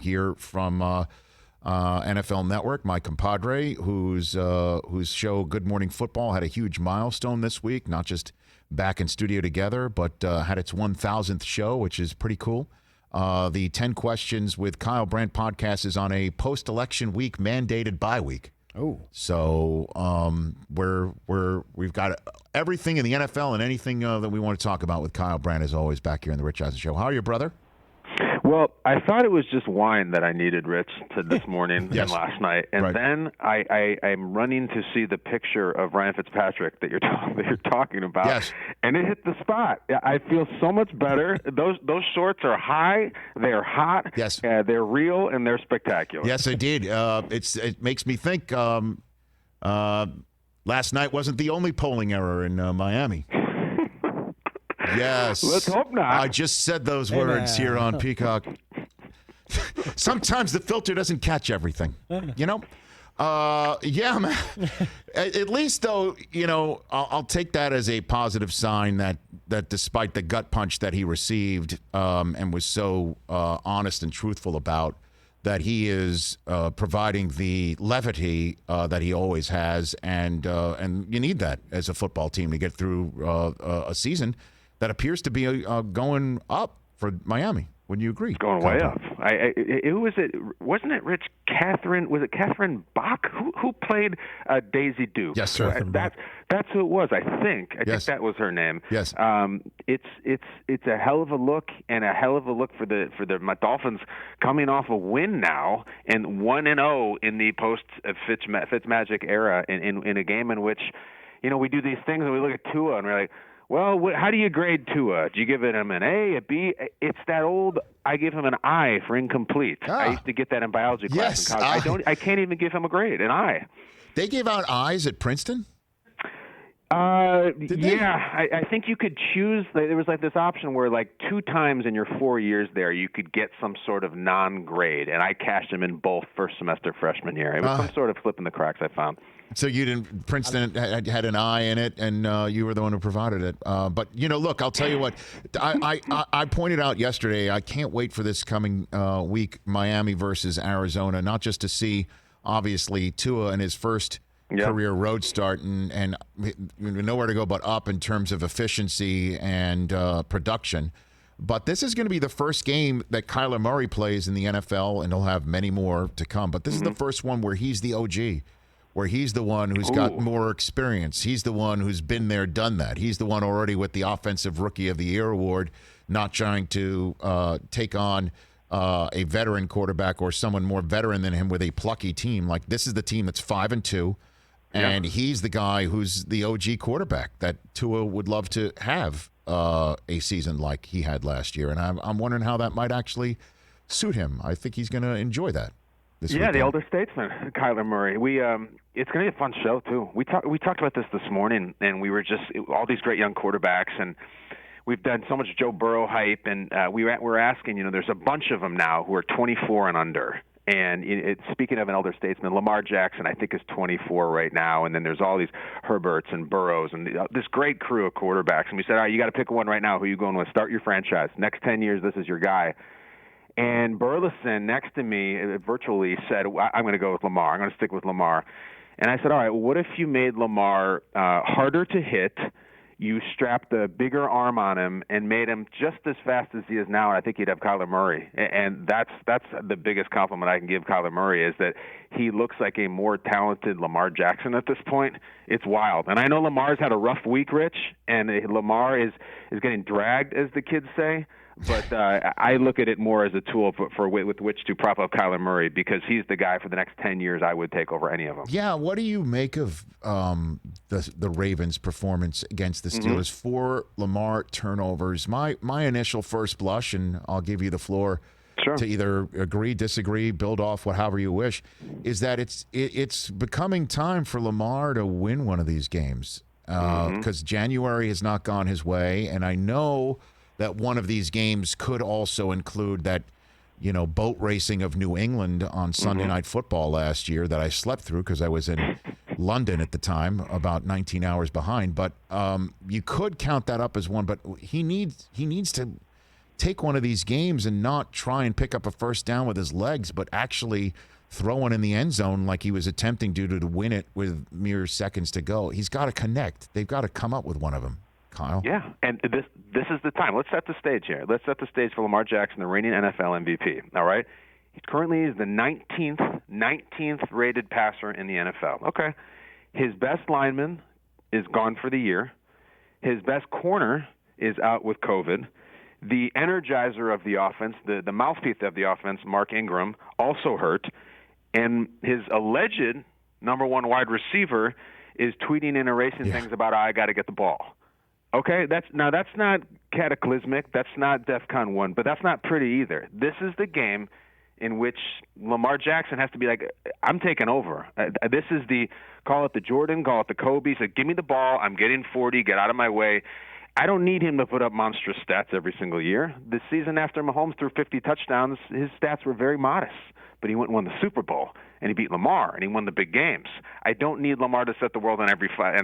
here from NFL Network, my compadre, whose show Good Morning Football had a huge milestone this week, not just back in studio together, but had its 1,000th show, which is pretty cool. The 10 Questions with Kyle Brandt podcast is on a post-election week mandated bye week. Oh, so we've got everything in the NFL and anything that we want to talk about with Kyle Brandt, as always, back here in the Rich Eisen Show. How are you, brother? Well, I thought it was just wine that I needed, Rich, to this morning Yes. and last night, and Right. then I'm running to see the picture of Ryan Fitzpatrick that you're talking about, Yes. and it hit the spot. I feel so much better. Those shorts are high, they're hot, Yes. They're real, and they're spectacular. Yes, I did. It makes me think last night wasn't the only polling error in Miami. Yes. Let's hope not. I just said those words here on Peacock. Sometimes the filter doesn't catch everything, you know? Yeah, man. At least, though, you know, I'll take that as a positive sign that despite the gut punch that he received and was so honest and truthful about, that he is providing the levity that he always has, and you need that as a football team to get through a season that appears to be going up for Miami. Wouldn't you agree? It's going way up. Who was it? Wasn't it Rich? Was it Catherine Bach who played Daisy Duke? Yes, sir. That's who it was. I think Yes. that was her name. Yes. It's a hell of a look, and a hell of a look for the Dolphins coming off a win now and 1-0 in the post Fitzmagic era in a game in which, you know, we do these things and we look at Tua and we're like, well, how do you grade Tua? Do you give him an A, a B? It's that old, I give him an I for incomplete. I used to get that in biology class in college. I can't even give him a grade, an I. They gave out I's at Princeton? I think you could choose. There was like this option where like 2 times in your 4 years there, you could get some sort of non-grade, and I cashed them in both first semester freshman year. It was some sort of flip in the cracks I found. So you didn't. Princeton had an I in it, and you were the one who provided it. But you know, look, I'll tell you what. I pointed out yesterday. I can't wait for this coming week, Miami versus Arizona. Not just to see, obviously, Tua in his first career road start, and nowhere to go but up in terms of efficiency and production. But this is going to be the first game that Kyler Murray plays in the NFL, and he'll have many more to come. But this is the first one where he's the OG. Where he's the one who's got more experience. He's the one who's been there, done that. He's the one already with the Offensive Rookie of the Year award, not trying to take on a veteran quarterback or someone more veteran than him with a plucky team. Like, this is the team that's 5-2, and he's the guy who's the OG quarterback that Tua would love to have a season like he had last year. And I'm wondering how that might actually suit him. I think he's going to enjoy that. The elder statesman, Kyler Murray. It's going to be a fun show too. We talked about this morning, and we were just all these great young quarterbacks, and we've done so much Joe Burrow hype, and we're asking. You know, there's a bunch of them now who are 24 and under. And speaking of an elder statesman, Lamar Jackson, I think, is 24 right now, and then there's all these Herberts and Burrows and this great crew of quarterbacks. And we said, all right, you got to pick one right now. Who are you going with? Start your franchise. Next 10 years, this is your guy. And Burleson, next to me, virtually said, I'm going to go with Lamar. I'm going to stick with Lamar. And I said, all right, what if you made Lamar harder to hit, you strapped a bigger arm on him, and made him just as fast as he is now? And I think he'd have Kyler Murray. And that's the biggest compliment I can give Kyler Murray, is that he looks like a more talented Lamar Jackson at this point. It's wild. And I know Lamar's had a rough week, Rich, and Lamar is getting dragged, as the kids say. But I look at it more as a tool with which to prop up Kyler Murray, because he's the guy for the next 10 years I would take over any of them. Yeah, what do you make of the Ravens' performance against the Steelers? 4 Lamar turnovers. My initial first blush, and I'll give you the floor to either agree, disagree, build off however you wish, is that it's becoming time for Lamar to win one of these games, because January has not gone his way, and I know that one of these games could also include that, boat racing of New England on Sunday Night Football last year that I slept through because I was in London at the time, about 19 hours behind. But you could count that up as one. But he needs to take one of these games and not try and pick up a first down with his legs, but actually throw one in the end zone like he was attempting to win it with mere seconds to go. He's got to connect. They've got to come up with one of them, Kyle. Yeah, and this is the time. Let's set the stage here. Let's set the stage for Lamar Jackson, the reigning NFL MVP. All right? He currently is the 19th rated passer in the NFL. Okay. His best lineman is gone for the year. His best corner is out with COVID. The energizer of the offense, the mouthpiece of the offense, Mark Ingram, also hurt. And his alleged number one wide receiver is tweeting and erasing things about, I got to get the ball. Okay, that's not cataclysmic. That's not DEFCON 1, but that's not pretty either. This is the game in which Lamar Jackson has to be like, I'm taking over. This is call it the Jordan, call it the Kobe. So give me the ball. I'm getting 40. Get out of my way. I don't need him to put up monstrous stats every single year. The season after Mahomes threw 50 touchdowns, his stats were very modest. But he went and won the Super Bowl, and he beat Lamar, and he won the big games. I don't need Lamar to set the world on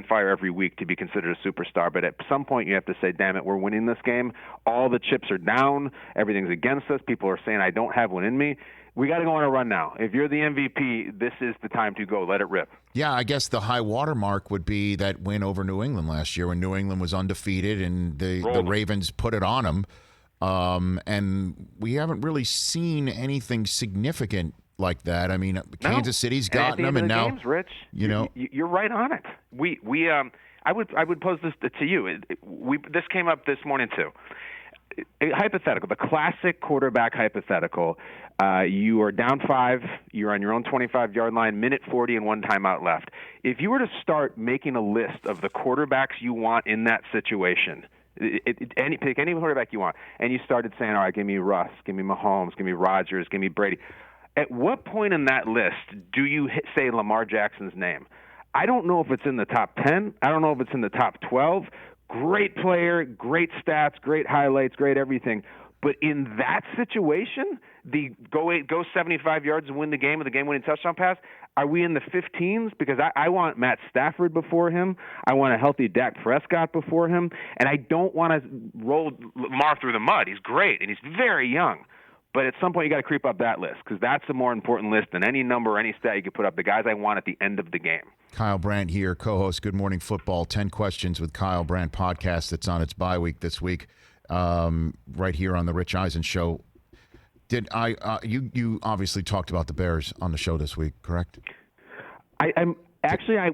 fire every week to be considered a superstar, but at some point you have to say, damn it, we're winning this game. All the chips are down. Everything's against us. People are saying I don't have one in me. We got to go on a run now. If you're the MVP, this is the time to go. Let it rip. Yeah, I guess the high water mark would be that win over New England last year when New England was undefeated and the Ravens put it on them. And we haven't really seen anything significant like that. I mean, Kansas City's gotten them, and now, games, Rich, you're right on it. I would pose this to you. This came up this morning too. Hypothetical, the classic quarterback hypothetical. You are down 5. You're on your own 25-yard line, minute 40 and one timeout left. If you were to start making a list of the quarterbacks you want in that situation, pick any quarterback you want, and you started saying, all right, give me Russ, give me Mahomes, give me Rodgers, give me Brady. At what point in that list do you say Lamar Jackson's name? I don't know if it's in the top 10. I don't know if it's in the top 12. Great player, great stats, great highlights, great everything. But in that situation, the go 75 yards and win the game with a game-winning touchdown pass, are we in the 15s? Because I want Matt Stafford before him. I want a healthy Dak Prescott before him. And I don't want to roll Lamar through the mud. He's great, and he's very young. But at some point, you got to creep up that list because that's a more important list than any number or any stat you could put up. The guys I want at the end of the game. Kyle Brandt here, co-host Good Morning Football, 10 Questions with Kyle Brandt podcast that's on its bye week this week, right here on the Rich Eisen Show. Did you obviously talked about the Bears on the show this week, correct?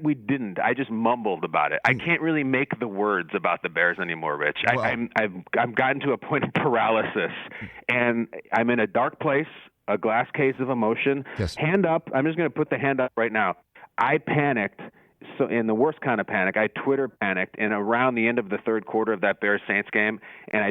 We didn't. I just mumbled about it. I can't really make the words about the Bears anymore, Rich. I've gotten to a point of paralysis, and I'm in a dark place, a glass case of emotion. Yes. Hand up. I'm just going to put the hand up right now. I panicked. So in the worst kind of panic, I Twitter panicked, and around the end of the third quarter of that Bears-Saints game, and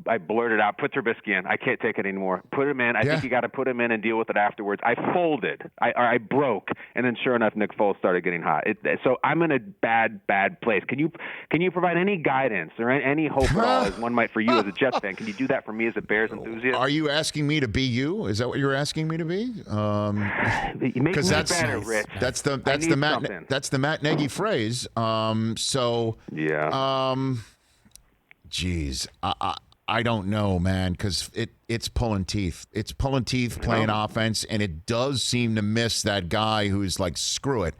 I blurted out, put Trubisky in. I can't take it anymore. Put him in. I think you got to put him in and deal with it afterwards. I folded. I broke, and then sure enough, Nick Foles started getting hot. So I'm in a bad place. Can you provide any guidance or any hope at all, as one might for you as a Jets fan? Can you do that for me as a Bears enthusiast? Are you asking me to be you? Is that what you're asking me to be? You make me better, Rich. That's the Matt Nagy phrase. Geez, I don't know, man, because it's pulling teeth. It's pulling teeth playing offense, and it does seem to miss that guy who's like, screw it.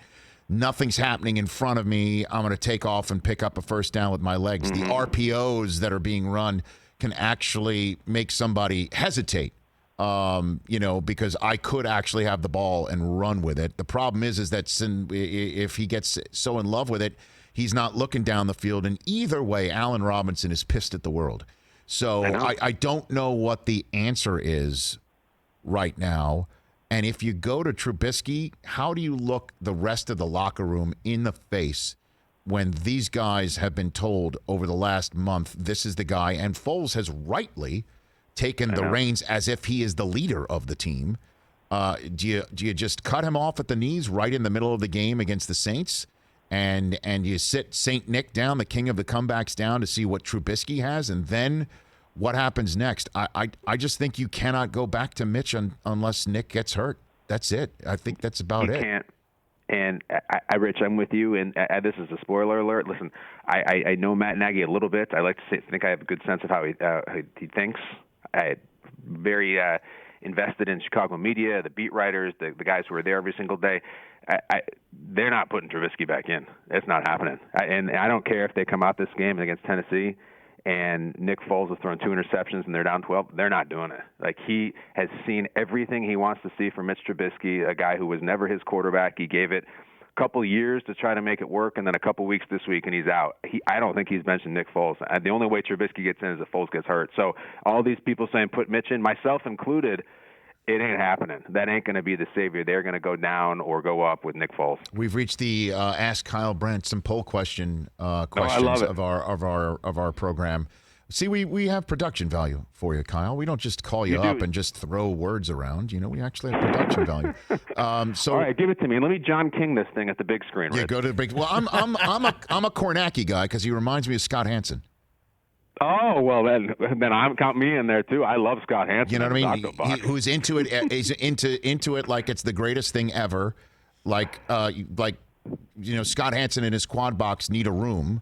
Nothing's happening in front of me. I'm going to take off and pick up a first down with my legs. The RPOs that are being run can actually make somebody hesitate. Because I could actually have the ball and run with it. The problem is that if he gets so in love with it, he's not looking down the field. And either way, Allen Robinson is pissed at the world. So I don't know what the answer is right now. And if you go to Trubisky, how do you look the rest of the locker room in the face when these guys have been told over the last month, this is the guy? And Foles has rightly taken the reins as if he is the leader of the team. Do you just cut him off at the knees right in the middle of the game against the Saints, and you sit Saint Nick down, the king of the comebacks, down to see what Trubisky has, and then what happens next? I just think you cannot go back to Mitch unless Nick gets hurt. That's it. I think that's about it. You can't. And Rich, I'm with you. And this is a spoiler alert. Listen, I know Matt Nagy a little bit. I like to think I have a good sense of how he thinks. I very invested in Chicago media, the beat writers, the guys who are there every single day. They're not putting Trubisky back in. It's not happening. And I don't care if they come out this game against Tennessee and Nick Foles has thrown 2 interceptions and they're down 12. They're not doing it. Like, he has seen everything he wants to see from Mitch Trubisky, a guy who was never his quarterback. He gave it a couple years to try to make it work, and then a couple weeks this week, and he's out. I don't think he's mentioned Nick Foles. The only way Trubisky gets in is if Foles gets hurt. So all these people saying put Mitch in, myself included, it ain't happening. That ain't going to be the savior. They're going to go down or go up with Nick Foles. We've reached the Ask Kyle Brandt some poll questions of our program. See, we have production value for you, Kyle. We don't just call you up and just throw words around. We actually have production value. So all right, give it to me. Let me John King this thing at the big screen. Yeah, Rich. go to the big. Well, I'm a Kornacki guy because he reminds me of Scott Hansen. Oh, well, then I'm count me in there too. I love Scott Hansen. You know what I mean? Who's into it? Is into it like it's the greatest thing ever. Like Scott Hansen and his quad box need a room,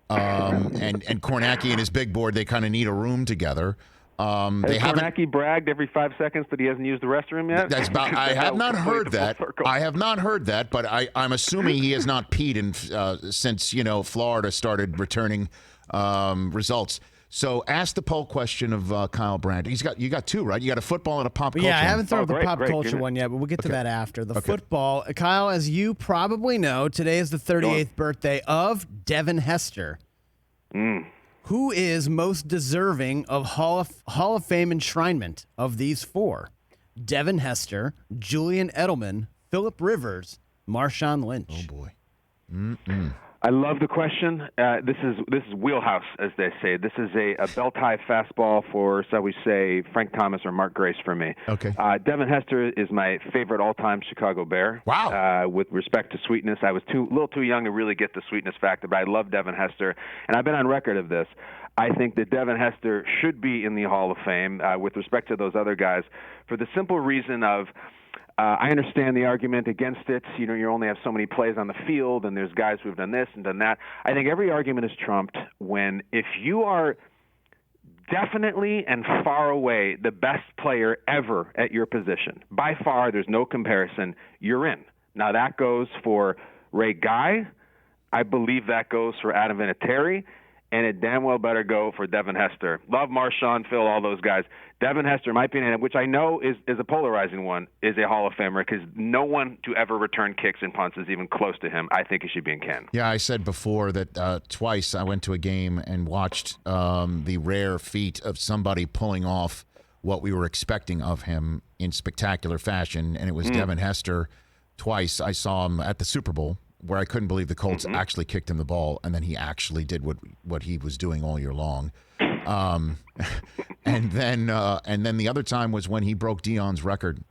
and Kornacki and his big board, they kind of need a room together. Kornacki bragged every 5 seconds that he hasn't used the restroom yet. That's about. I have not heard that. I have not heard that, but I'm assuming he has not peed since Florida started returning results. So ask the poll question of Kyle Brandt. You got 2, right? You got a football and a pop culture. Yeah, I haven't thrown the great, pop culture one yet, but we'll get to that after. The Okay. football, Kyle, as you probably know, today is the 38th birthday of Devin Hester. Who is most deserving of Hall of Fame enshrinement of these 4? Devin Hester, Julian Edelman, Phillip Rivers, Marshawn Lynch. Oh boy. I love the question. This is wheelhouse, as they say. This is a belt-high fastball for, shall we say, Frank Thomas or Mark Grace for me. Okay. Devin Hester is my favorite all-time Chicago Bear. Wow. With respect to sweetness, I was a little too young to really get the sweetness factor, but I love Devin Hester, and I've been on record of this. I think that Devin Hester should be in the Hall of Fame with respect to those other guys for the simple reason of I understand the argument against it. You only have so many plays on the field, and there's guys who've done this and done that. I think every argument is trumped if you are definitely and far away the best player ever at your position, by far, there's no comparison, you're in. Now, that goes for Ray Guy. I believe that goes for Adam Vinatieri. And it damn well better go for Devin Hester. Love Marshawn, Phil, all those guys. Devin Hester, in my opinion, which I know is a polarizing one, is a Hall of Famer because no one to ever return kicks and punts is even close to him. I think he should be in Ken. Yeah, I said before that twice I went to a game and watched the rare feat of somebody pulling off what we were expecting of him in spectacular fashion, and it was Devin Hester. Twice I saw him at the Super Bowl, where I couldn't believe the Colts actually kicked him the ball, and then he actually did what he was doing all year long. And then the other time was when he broke Dion's record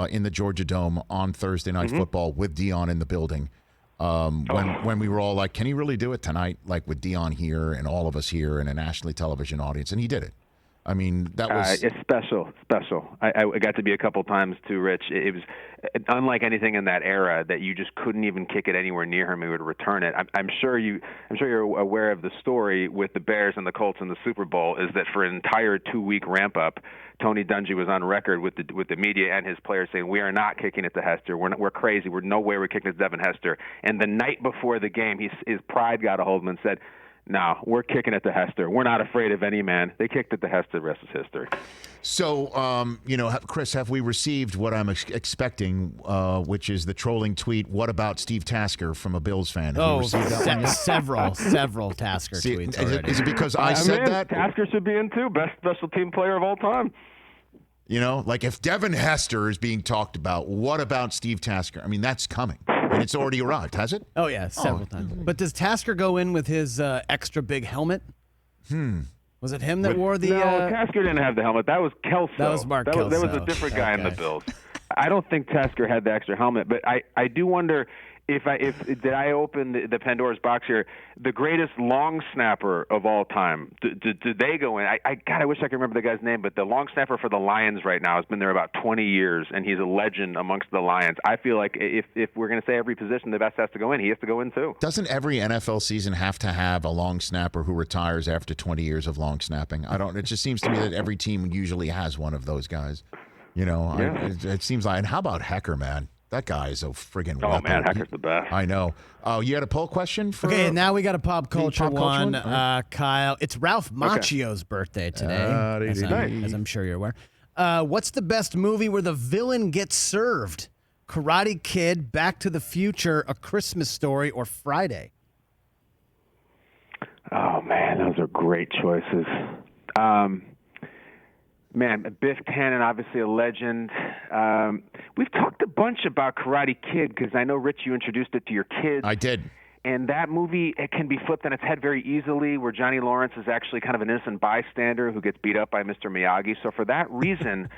in the Georgia Dome on Thursday Night Football with Dion in the building. When we were all like, can he really do it tonight? Like with Dion here and all of us here and a nationally television audience, and he did it. I mean, that was it's special. I got to be a couple times too, Rich. It was unlike anything in that era that you just couldn't even kick it anywhere near him. He would return it. I'm sure you're aware of the story with the Bears and the Colts in the Super Bowl. Is that for an entire 2-week ramp up, Tony Dungy was on record with the media and his players saying, "We are not kicking it to Hester. We're crazy. We're no way we're kicking it to Devin Hester." And the night before the game, his pride got a hold of him and said, "No, we're kicking it to Hester. We're not afraid of any man." They kicked it to Hester. The rest is history. So, Chris, have we received what I'm expecting, which is the trolling tweet, "What about Steve Tasker?" from a Bills fan? Have you received that one yet? several Tasker tweets already. Is it because I said that? Tasker should be in too. Best special team player of all time. Like if Devin Hester is being talked about, what about Steve Tasker? I mean, that's coming. And it's already arrived, has it? Oh, yeah, several times. But does Tasker go in with his extra big helmet? Was it him that wore the... No, Tasker didn't have the helmet. That was Kelso. That was Mark Kelso. That was a different guy in the Bills. I don't think Tasker had the extra helmet, but I do wonder did I open the Pandora's box here? The greatest long snapper of all time. Did they go in? I wish I could remember the guy's name, but the long snapper for the Lions right now has been there about 20 years, and he's a legend amongst the Lions. I feel like if we're going to say every position the best has to go in, he has to go in too. Doesn't every NFL season have to have a long snapper who retires after 20 years of long snapping? It just seems to me that every team usually has one of those guys. It seems like. And how about Hecker, man? That guy is a friggin' weapon. Oh, man, Hecker's the best. I know. Oh, you had a poll question for... Okay, now we got a pop culture one. Right. Kyle, it's Ralph Macchio's birthday today, as I'm sure you're aware. What's the best movie where the villain gets served? Karate Kid, Back to the Future, A Christmas Story, or Friday? Oh, man, those are great choices. Man, Biff Tannen, obviously a legend. We've talked a bunch about Karate Kid because I know, Rich, you introduced it to your kids. I did. And that movie, it can be flipped on its head very easily, where Johnny Lawrence is actually kind of an innocent bystander who gets beat up by Mr. Miyagi. So for that reason,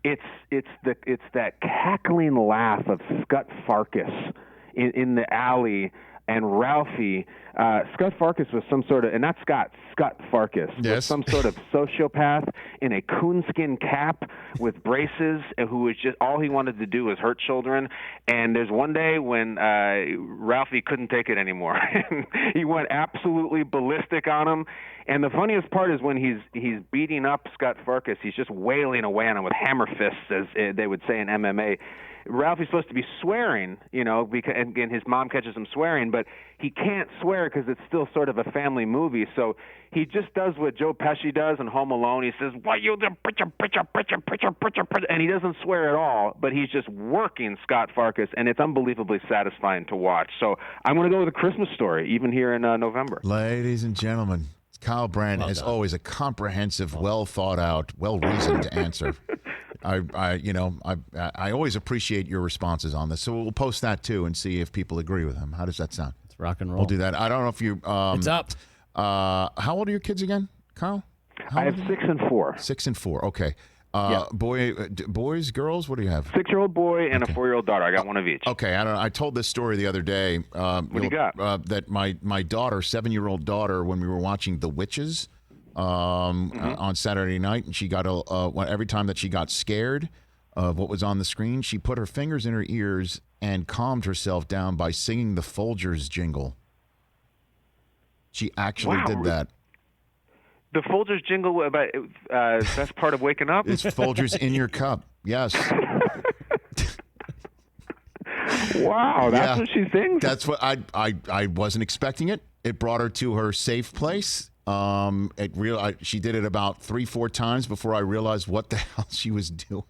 it's that cackling laugh of Scut Farkus in the alley. And Ralphie, Scut Farkus was some sort of, and not Scott Farkus, yes, was some sort of sociopath in a coonskin cap with braces, who was just, all he wanted to do was hurt children. And there's one day when Ralphie couldn't take it anymore. He went absolutely ballistic on him. And the funniest part is when he's beating up Scut Farkus, he's just wailing away on him with hammer fists, as they would say in MMA. Ralphie's supposed to be swearing, because and his mom catches him swearing, but he can't swear because it's still sort of a family movie. So he just does what Joe Pesci does in Home Alone. He says, "What you do?" And he doesn't swear at all, but he's just working Scott Farkus, and it's unbelievably satisfying to watch. So I'm going to go with A Christmas Story, even here in November. Ladies and gentlemen, Kyle Brandt, as always, a comprehensive, well thought out, well reasoned answer. I always appreciate your responses on this. So we'll post that too and see if people agree with him. How does that sound? It's rock and roll. We'll do that. I don't know if you. It's up. How old are your kids again, Kyle? I have 6 and 4. 6 and 4. Okay. Yeah. Boys, girls. What do you have? 6-year-old boy and a 4-year-old daughter. I got one of each. Okay. I told this story the other day. What do you got? That my daughter, 7-year-old daughter, when we were watching The Witches. On Saturday night, and she got every time that she got scared of what was on the screen, she put her fingers in her ears and calmed herself down by singing the Folgers jingle. She actually did that. The Folgers jingle about best part of waking up? It's Folgers in your cup. Yes. Wow, that's what she sings? That's what I wasn't expecting it. It brought her to her safe place. She did it about 3-4 times before I realized what the hell she was doing.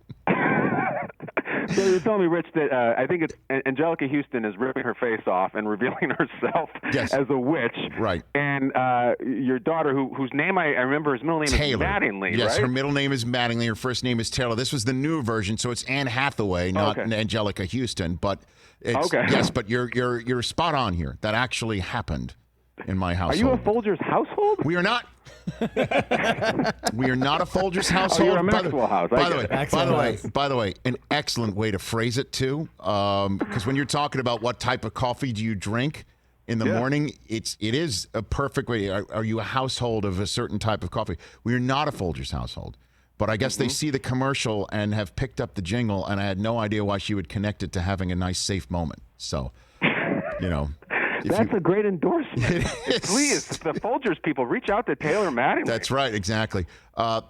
So you're telling me, Rich, that I think it's Angelica Houston is ripping her face off and revealing herself as a witch. Right. And your daughter, whose name I remember, his middle name Taylor. is Mattingly, yes, right? her middle name is Mattingly. Her first name is Taylor. This was the new version, so it's Anne Hathaway, not Angelica Houston. But it's, yes, but you're spot on here. That actually happened in my household. Are you a Folgers household? We are not. We are not a Folgers household. Oh, you're a Maxwell house. By the way, an excellent way to phrase it too, because when you're talking about what type of coffee do you drink in the morning, it is a perfect way. Are you a household of a certain type of coffee? We are not a Folgers household, but I guess they see the commercial and have picked up the jingle, and I had no idea why she would connect it to having a nice, safe moment. So, That's a great endorsement. Please, the Folgers people, reach out to Taylor Mattingly. That's right, exactly.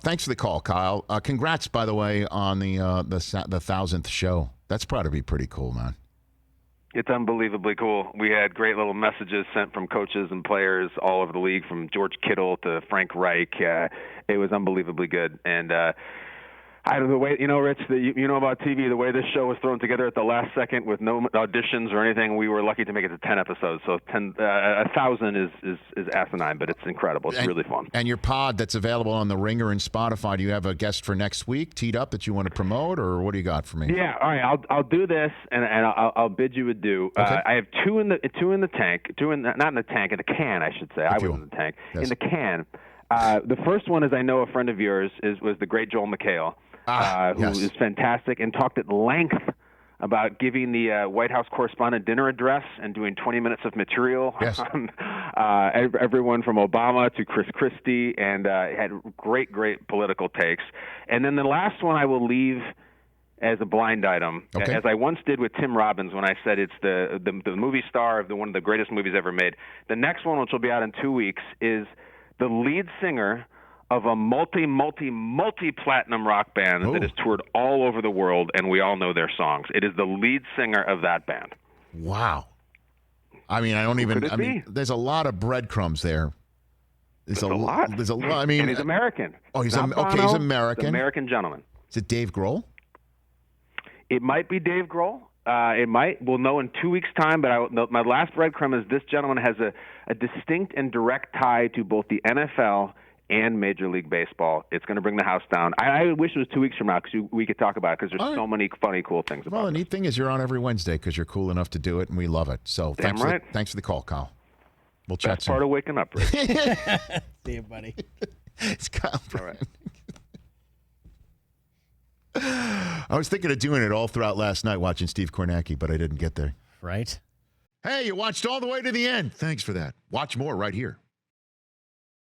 Thanks for the call, Kyle. Congrats, by the way, on the 1,000th show. That's probably be pretty cool, man. It's unbelievably cool. We had great little messages sent from coaches and players all over the league, from George Kittle to Frank Reich. It was unbelievably good, and the way, Rich, you know about TV, the way this show was thrown together at the last second with no auditions or anything, we were lucky to make it to 10 episodes. So 1,000 is asinine, but it's incredible. It's really fun. And your pod that's available on The Ringer and Spotify, do you have a guest for next week teed up that you want to promote, or what do you got for me? Yeah, all right, I'll do this, and I'll bid you adieu. Okay. I have two in the tank, not in the tank, in the can, I should say. I was in the tank. Yes. In the can. The first one is, I know a friend of yours was the great Joel McHale. Who is fantastic and talked at length about giving the White House correspondent dinner address and doing 20 minutes of material on everyone from Obama to Chris Christie, and had great political takes. And then the last one I will leave as a blind item, as I once did with Tim Robbins when I said it's the movie star of one of the greatest movies ever made. The next one, which will be out in 2 weeks, is the lead singer of a multi-platinum rock band that has toured all over the world, and we all know their songs. It is the lead singer of that band. Wow. I mean, there's a lot of breadcrumbs there. There's a lot. There's a lot. I mean, and he's American. Oh, he's he's American. He's an American gentleman. Is it Dave Grohl? It might be Dave Grohl. It might. We'll know in 2 weeks' time. But my last breadcrumb is this gentleman has a distinct and direct tie to both the NFL and Major League Baseball. It's going to bring the house down. I wish it was 2 weeks from now because we could talk about it, because there's so many funny, cool things about it. Well, the neat thing is you're on every Wednesday because you're cool enough to do it, and we love it. So thanks for the call, Kyle. We'll chat Best soon. part of waking up, Rich. See you, buddy. It's Kyle. All right. I was thinking of doing it all throughout last night, watching Steve Kornacki, but I didn't get there. Right. Hey, you watched all the way to the end. Thanks for that. Watch more right here.